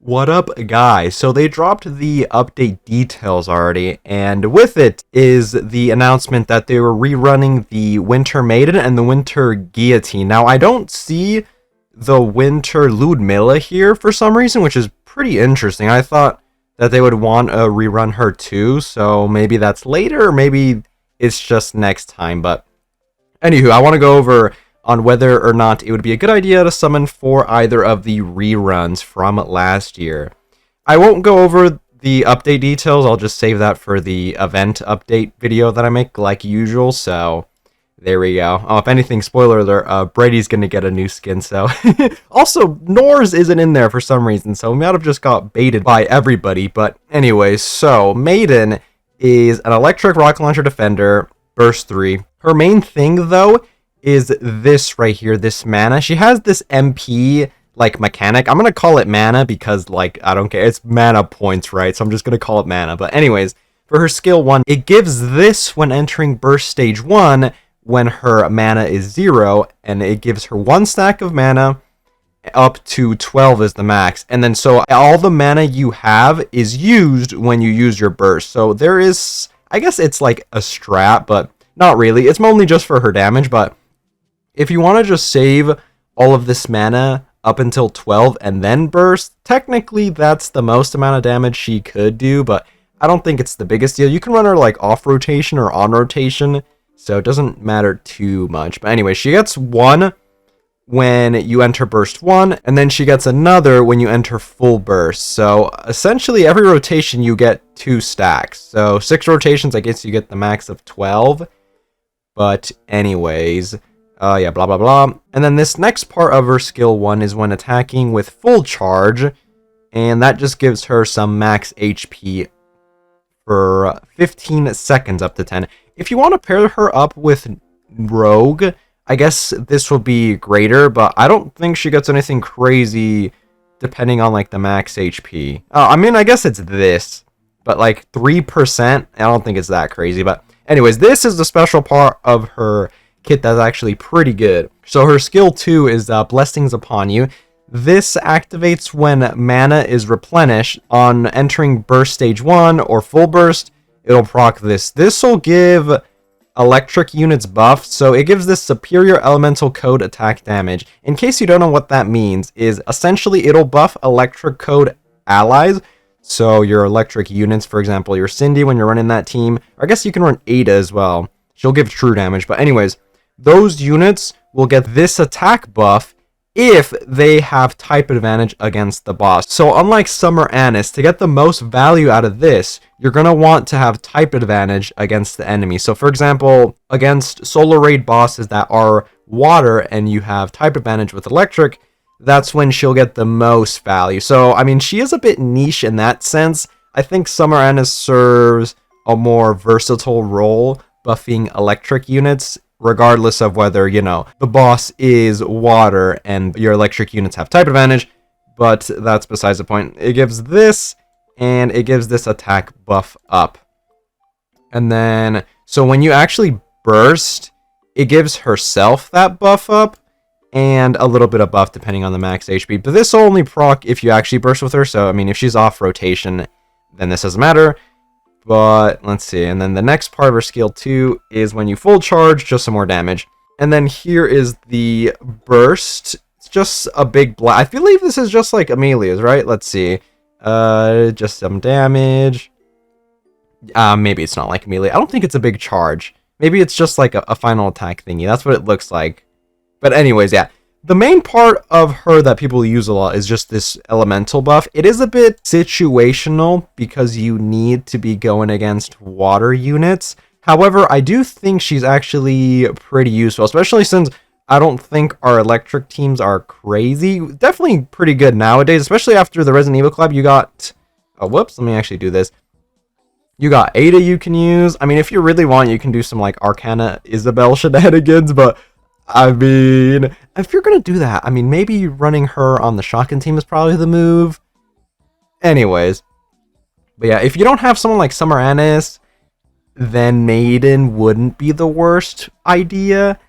What up, guys? So they dropped the update details already, and with it is the announcement that they were rerunning the Winter Maiden and the Winter Guillotine. Now, I don't see the Winter Ludmilla here for some reason, which is pretty interesting. I thought that they would want to rerun her too, so maybe that's later, or maybe it's just next time. But anywho, I want to go over on whether or not it would be a good idea to summon for either of the reruns from last year. I won't go over the update details, I'll just save that for the event update video that I make like usual, so there we go. Oh, if anything, spoiler alert, Brady's gonna get a new skin, so... Also, Nor's isn't in there for some reason, so we might have just got baited by everybody, but anyways, so Maiden is an electric rocket launcher defender, burst 3. Her main thing, though, is this right here, this mana. She has this MP, like, mechanic. I'm gonna call it mana because, like, I don't care. It's mana points, right? So I'm just gonna call it mana. But anyways, for her skill 1, it gives this when entering burst stage 1 when her mana is 0, and it gives her 1 stack of mana up to 12 is the max. And then so all the mana you have is used when you use your burst. So there is, I guess it's like a strat, but not really. It's mainly just for her damage, but if you want to just save all of this mana up until 12 and then burst, technically that's the most amount of damage she could do, but I don't think it's the biggest deal. You can run her like off rotation or on rotation, so it doesn't matter too much. But anyway, she gets 1 when you enter burst 1, and then she gets another when you enter full burst. So essentially every rotation you get 2 stacks. So 6 rotations, I guess you get the max of 12. But anyways... yeah, blah, blah, blah. And then this next part of her skill 1 is when attacking with full charge, and that just gives her some max HP for 15 seconds up to 10. If you want to pair her up with Rogue, I guess this will be greater, but I don't think she gets anything crazy depending on, like, the max HP. I mean, I guess it's this, but, like, 3%, I don't think it's that crazy. But anyways, this is the special part of her kit that's actually pretty good. So her skill 2 is Blessings Upon You. This activates when mana is replenished. On entering burst stage 1 or full burst, it'll proc this. This will give electric units buff, so it gives this superior elemental code attack damage. In case you don't know what that means, is essentially it'll buff electric code allies. So your electric units, for example, your Cindy when you're running that team, or I guess you can run Ada as well. She'll give true damage, but anyways, those units will get this attack buff if they have type advantage against the boss. So unlike Summer Anise, to get the most value out of this, you're going to want to have type advantage against the enemy. So for example, against solo raid bosses that are water and you have type advantage with electric, that's when she'll get the most value. So I mean, she is a bit niche in that sense. I think Summer Anise serves a more versatile role buffing electric units, regardless of whether, you know, the boss is water and your electric units have type advantage, but that's besides the point. It gives this, and it gives this attack buff up. And then, so when you actually burst, it gives herself that buff up, and a little bit of buff depending on the max HP. But this will only proc if you actually burst with her, so I mean, if she's off rotation, then this doesn't matter. But let's see, and then the next part of her skill 2 is when you full charge, just some more damage. And then here is the burst. It's just a big blast. I believe this is just like Amelia's, right? Let's see. Just some damage. Maybe it's not like Amelia. I don't think it's a big charge. Maybe it's just like a final attack thingy. That's what it looks like. But anyways, yeah. The main part of her that people use a lot is just this elemental buff. It is a bit situational because you need to be going against water units. However, I do think she's actually pretty useful, especially since I don't think our electric teams are crazy. Definitely pretty good nowadays, especially after the Resident Evil Club. You got... Oh, whoops, let me actually do this. You got Ada you can use. I mean, if you really want, you can do some like Arcana Isabel shenanigans, but I mean, if you're going to do that, I mean, maybe running her on the shotgun team is probably the move. Anyways. But yeah, if you don't have someone like Summer Anise, then Maiden wouldn't be the worst idea.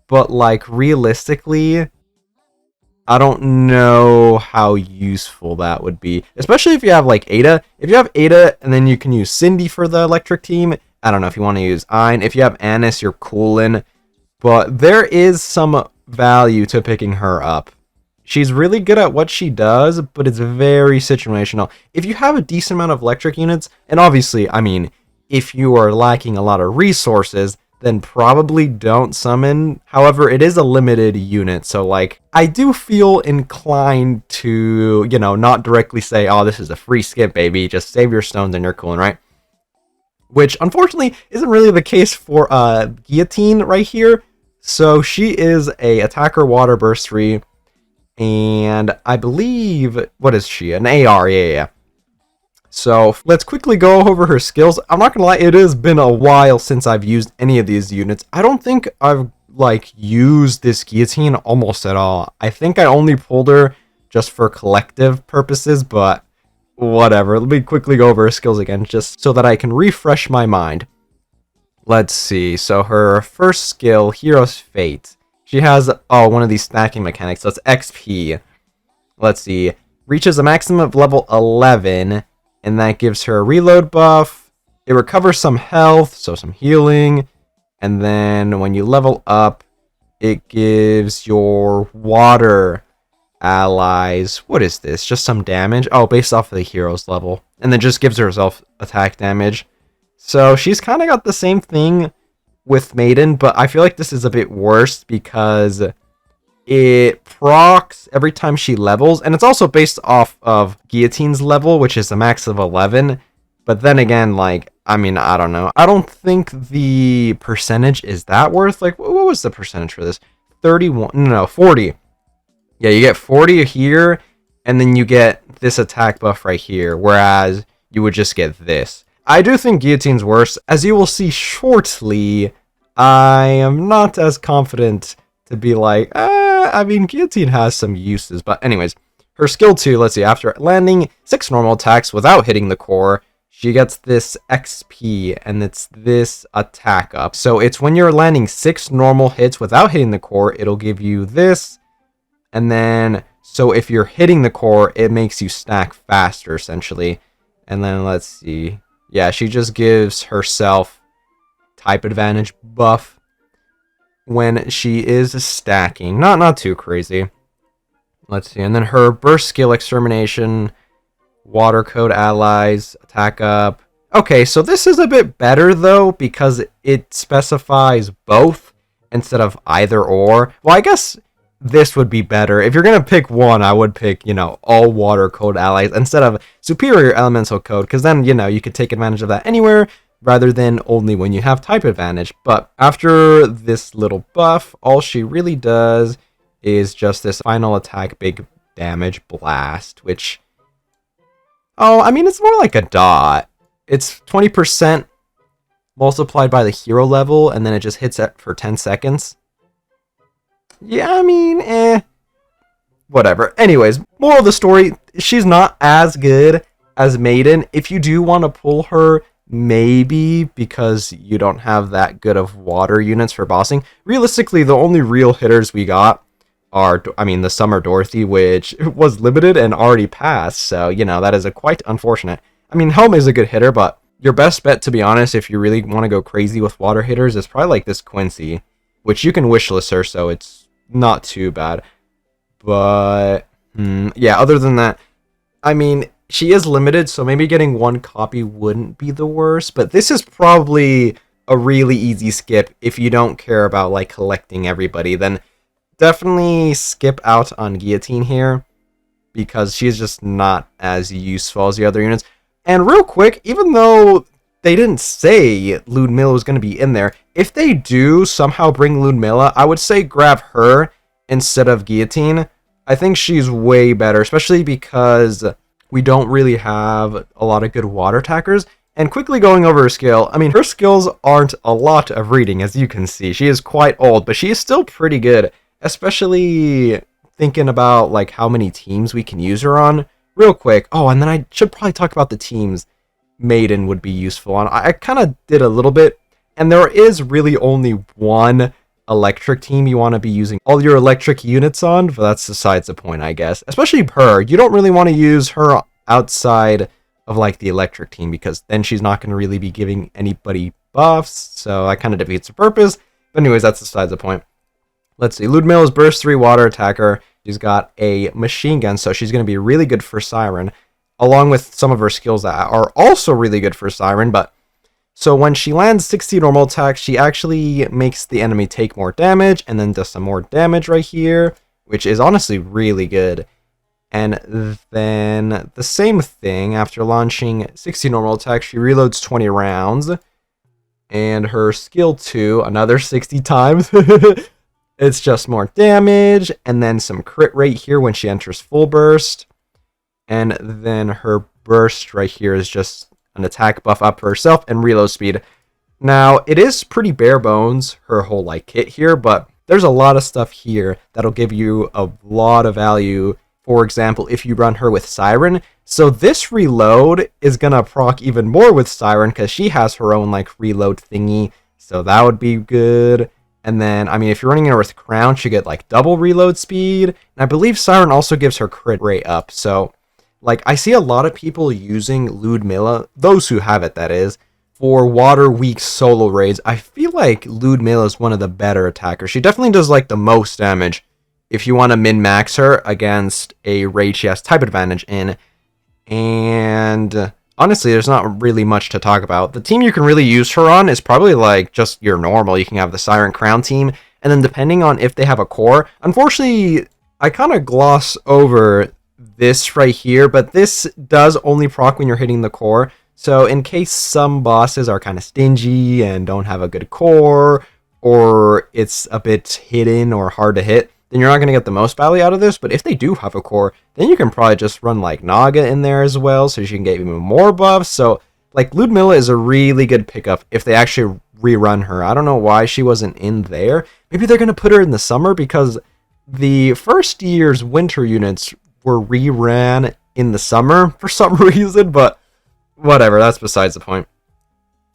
But, like, realistically, I don't know how useful that would be, especially if you have like Ada. If you have Ada and then you can use Cindy for the electric team. I don't know if you want to use Ein. If you have Annis, you're coolin'. But there is some value to picking her up. She's really good at what she does, but it's very situational. If you have a decent amount of electric units, and obviously, I mean, if you are lacking a lot of resources, then probably don't summon. However, it is a limited unit, so like, I do feel inclined to, you know, not directly say, oh, this is a free skip, baby, just save your stones and you're cool, right? Which, unfortunately, isn't really the case for Guillotine right here. So she is a attacker water burst 3, and I believe, what is she? An AR, yeah. So let's quickly go over her skills. I'm not gonna lie, it has been a while since I've used any of these units. I don't think I've like used this Guillotine almost at all. I think I only pulled her just for collective purposes, but whatever. Let me quickly go over her skills again, just so that I can refresh my mind. Let's see. So her first skill, Hero's Fate. She has, one of these stacking mechanics, so it's XP. Let's see. Reaches a maximum of level 11, and that gives her a reload buff. It recovers some health, so some healing. And then when you level up, it gives your water allies, what is this? Just some damage? Oh, based off of the hero's level. And then just gives herself attack damage. So she's kind of got the same thing with Maiden, but I feel like this is a bit worse because it procs every time she levels, and it's also based off of Guillotine's level, which is a max of 11. But then again, like, I mean, I don't know. I don't think the percentage is that worth. Like, what was the percentage for this? 31, no, 40. Yeah, you get 40 here, and then you get this attack buff right here, whereas you would just get this. I do think Guillotine's worse. As you will see shortly, I am not as confident to be like, I mean, Guillotine has some uses. But anyways, her skill 2, let's see, after landing 6 normal attacks without hitting the core, she gets this XP, and it's this attack up. So it's when you're landing 6 normal hits without hitting the core, it'll give you this. And then, so if you're hitting the core, it makes you stack faster, essentially. And then, let's see. Yeah, she just gives herself type advantage buff when she is stacking. Not too crazy. Let's see. And then her burst skill, Extermination, Water Code allies, attack up. Okay, so this is a bit better, though, because it specifies both instead of either or. Well, I guess this would be better. If you're going to pick one, I would pick, you know, all water code allies instead of superior elemental code, because then, you know, you could take advantage of that anywhere rather than only when you have type advantage. But after this little buff, all she really does is just this final attack big damage blast, which, oh, I mean, it's more like a dot. It's 20% multiplied by the hero level, and then it just hits it for 10 seconds. Yeah, I mean, whatever. Anyways, moral of the story, she's not as good as Maiden. If you do want to pull her, maybe because you don't have that good of water units for bossing. Realistically, the only real hitters we got are, I mean, the Summer Dorothy, which was limited and already passed. So, you know, that is quite unfortunate. I mean, Helm is a good hitter, but your best bet, to be honest, if you really want to go crazy with water hitters, is probably like this Quincy, which you can wishlist her, so it's not too bad. But yeah, other than that, I mean, she is limited, so maybe getting one copy wouldn't be the worst. But this is probably a really easy skip if you don't care about like collecting everybody. Then definitely skip out on Guillotine here, because she's just not as useful as the other units. And real quick, even though they didn't say Ludmilla was going to be in there, if they do somehow bring Ludmilla, I would say grab her instead of Guillotine. I think she's way better, especially because we don't really have a lot of good water attackers. And quickly going over her skill, I mean, her skills aren't a lot of reading, as you can see. She is quite old, but she is still pretty good, especially thinking about like how many teams we can use her on. Real quick, oh, and then I should probably talk about the teams Maiden would be useful on. I kind of did a little bit, and there is really only one electric team you want to be using all your electric units on, but that's besides the point, I guess. Especially her. You don't really want to use her outside of like the electric team, because then she's not going to really be giving anybody buffs, so that kind of defeats the purpose. But anyways, that's besides the point. Let's see. Ludmilla is burst 3 water attacker. She's got a machine gun, so she's going to be really good for Siren, along with some of her skills that are also really good for Siren. But so when she lands 60 normal attacks, she actually makes the enemy take more damage, and then does some more damage right here, which is honestly really good. And then the same thing, after launching 60 normal attacks, she reloads 20 rounds. And her skill 2, another 60 times. It's just more damage, and then some crit rate here when she enters full burst. And then her burst right here is just an attack buff up for herself and reload speed. Now, it is pretty bare bones, her whole like kit here, but there's a lot of stuff here that'll give you a lot of value. For example, if you run her with Siren. So this reload is gonna proc even more with Siren, because she has her own like reload thingy. So that would be good. And then, I mean, if you're running her with Crown, she get like double reload speed. And I believe Siren also gives her crit rate up. So, like, I see a lot of people using Ludmilla, those who have it, that is, for water weak solo raids. I feel like Ludmilla is one of the better attackers. She definitely does like the most damage if you want to min-max her against a raid she has type advantage in. And honestly, there's not really much to talk about. The team you can really use her on is probably like just your normal. You can have the Siren Crown team, and then depending on if they have a core. Unfortunately, I kind of gloss over this right here, but this does only proc when you're hitting the core. So in case some bosses are kind of stingy and don't have a good core, or it's a bit hidden or hard to hit, then you're not going to get the most value out of this. But if they do have a core, then you can probably just run like Naga in there as well, so you can get even more buffs. So like Ludmilla is a really good pickup if they actually rerun her. I don't know why she wasn't in there. Maybe they're going to put her in the summer, because the first year's winter units were reran in the summer for some reason, but whatever, that's besides the point.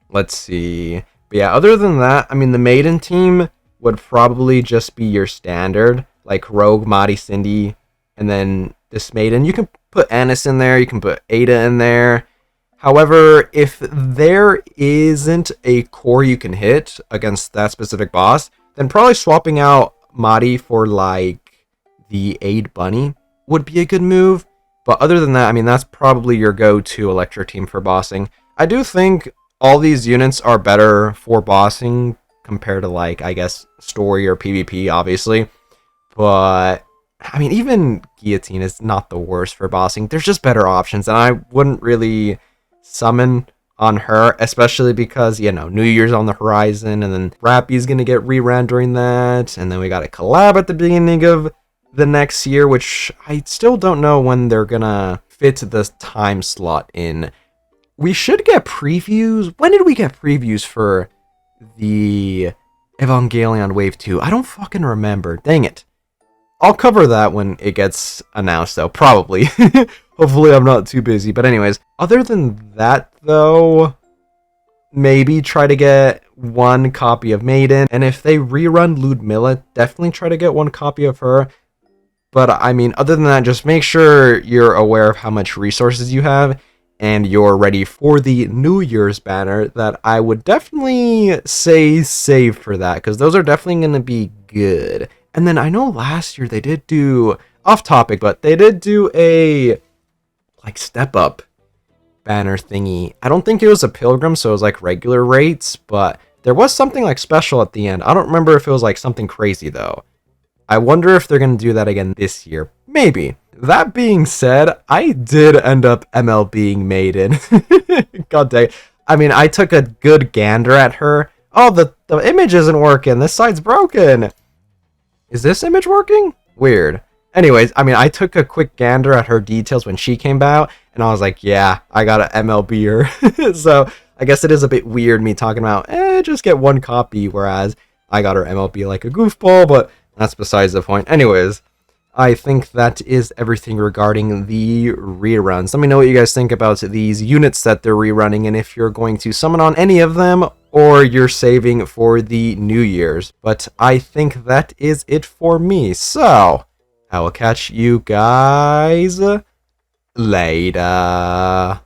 Let's see. But yeah, other than that, I mean, the Maiden team would probably just be your standard, like Rogue, Madi, Cindy, and then this Maiden. You can put Annis in there, you can put Ada in there. However, if there isn't a core you can hit against that specific boss, then probably swapping out Madi for like the Aid Bunny would be a good move. But other than that, I mean, that's probably your go-to electric team for bossing. I do think all these units are better for bossing compared to, like, I guess, story or PvP, obviously. But, I mean, even Guillotine is not the worst for bossing. There's just better options, and I wouldn't really summon on her, especially because, you know, New Year's on the horizon, and then Rappy's gonna get reran during that, and then we got a collab at the beginning of the next year, which I still don't know when they're gonna fit the time slot in. We should get previews. When did we get previews for the Evangelion Wave 2? I don't fucking remember. Dang it. I'll cover that when it gets announced, though. Probably. Hopefully I'm not too busy. But anyways, other than that, though, maybe try to get one copy of Maiden. And if they rerun Ludmilla, definitely try to get one copy of her. But, I mean, other than that, just make sure you're aware of how much resources you have and you're ready for the New Year's banner. That I would definitely say save for that, because those are definitely going to be good. And then I know last year they did do, off topic, but they did do a, like, step up banner thingy. I don't think it was a pilgrim, so it was like regular rates, but there was something like special at the end. I don't remember if it was like something crazy though. I wonder if they're going to do that again this year. Maybe. That being said, I did end up MLBing Maiden. God dang. I mean, I took a good gander at her. Oh, the image isn't working. This side's broken. Is this image working? Weird. Anyways, I mean, I took a quick gander at her details when she came out, and I was like, yeah, I got an MLB her. So, I guess it is a bit weird me talking about, just get one copy, whereas I got her MLB like a goofball, but that's besides the point. Anyways, I think that is everything regarding the reruns. Let me know what you guys think about these units that they're rerunning, and if you're going to summon on any of them, or you're saving for the New Year's. But I think that is it for me. So, I will catch you guys later.